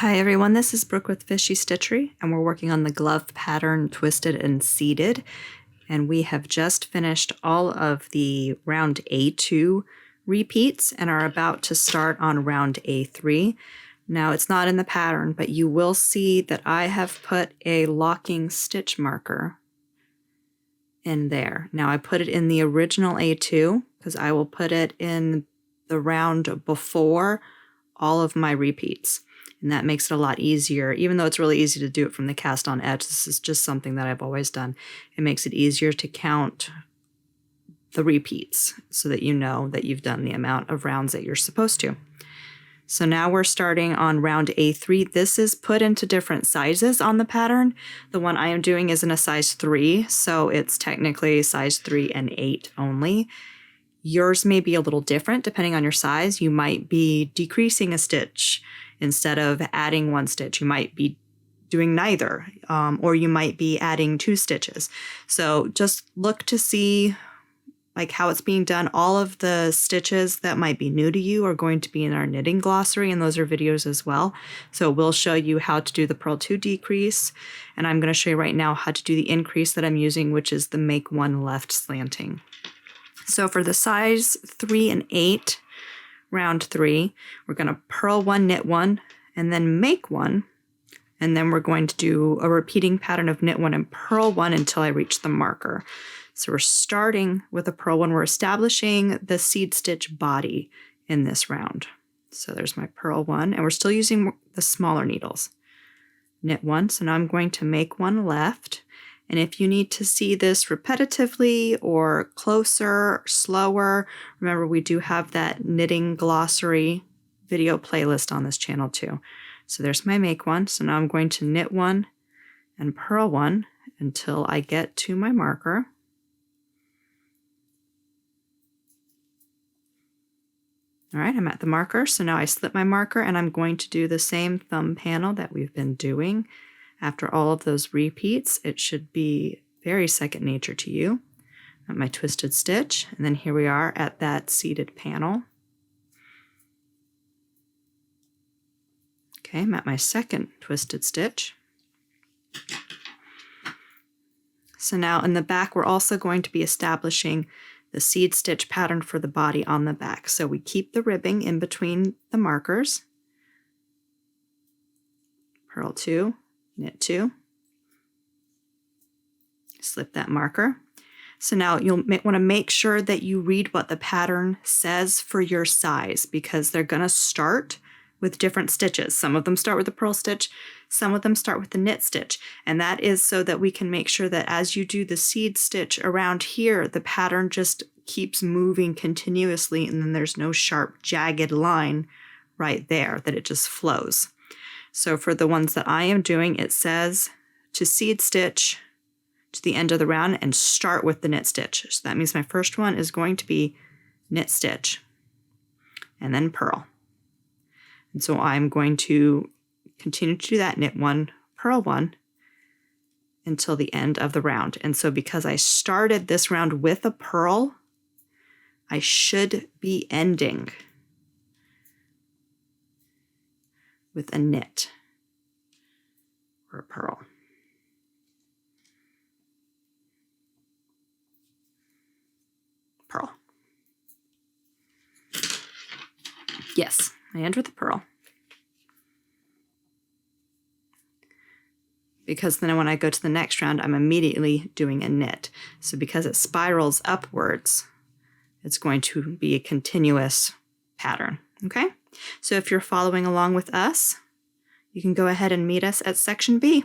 Hi everyone, this is Brooke with Fishy Stitchery, and we're working on the glove pattern Twisted and Seated. And we have just finished all of the round A2 repeats and are about to start on round A3. Now it's not in the pattern, but you will see that I have put a locking stitch marker in there. Now I put it in the original A2 because I will put it in the round before all of my repeats. And that makes it a lot easier, even though it's really easy to do it from the cast on edge. This is just something that I've always done. It makes it easier to count the repeats so that you know that you've done the amount of rounds that you're supposed to. So now we're starting on round A3. This is put into different sizes on the pattern. The one I am doing is in a size 3, so it's technically size 3 and 8 only. Yours may be a little different depending on your size. You might be decreasing a stitch instead of adding one stitch. You might be doing neither, or you might be adding 2 stitches. So just look to see like how it's being done. All of the stitches that might be new to you are going to be in our knitting glossary, and those are videos as well. So we'll show you how to do the purl 2 decrease, and I'm going to show you right now how to do the increase that I'm using, which is the make 1 left slanting. So for the size 3 and 8, round 3, we're going to purl 1, knit 1, and then make 1. And then we're going to do a repeating pattern of knit 1 and purl 1 until I reach the marker. So we're starting with a purl 1. We're establishing the seed stitch body in this round. So there's my purl 1, and we're still using the smaller needles. Knit 1, so now I'm going to make 1 left. And if you need to see this repetitively or closer, slower, remember we do have that knitting glossary video playlist on this channel too. So there's my make 1. So now I'm going to knit 1 and purl 1 until I get to my marker. All right, I'm at the marker. So now I slip my marker and I'm going to do the same thumb panel that we've been doing. After all of those repeats, it should be very second nature to you. At my twisted stitch, and then here we are at that seated panel. Okay, I'm at my second twisted stitch. So now in the back, we're also going to be establishing the seed stitch pattern for the body on the back. So we keep the ribbing in between the markers. Purl 2. Knit 2, slip that marker. So now you'll want to make sure that you read what the pattern says for your size, because they're going to start with different stitches. Some of them start with the purl stitch, some of them start with the knit stitch, and that is so that we can make sure that as you do the seed stitch around here, the pattern just keeps moving continuously, and then there's no sharp jagged line right there, that it just flows. So for the ones that I am doing, it says to seed stitch to the end of the round and start with the knit stitch. So that means my first one is going to be knit stitch and then purl. And so I'm going to continue to do that, knit 1, purl 1 until the end of the round. And so because I started this round with a purl, I should be ending with a knit or a purl. Purl. Yes, I end with a purl. Because then when I go to the next round, I'm immediately doing a knit. So because it spirals upwards, it's going to be a continuous pattern, okay? So if you're following along with us, you can go ahead and meet us at section B.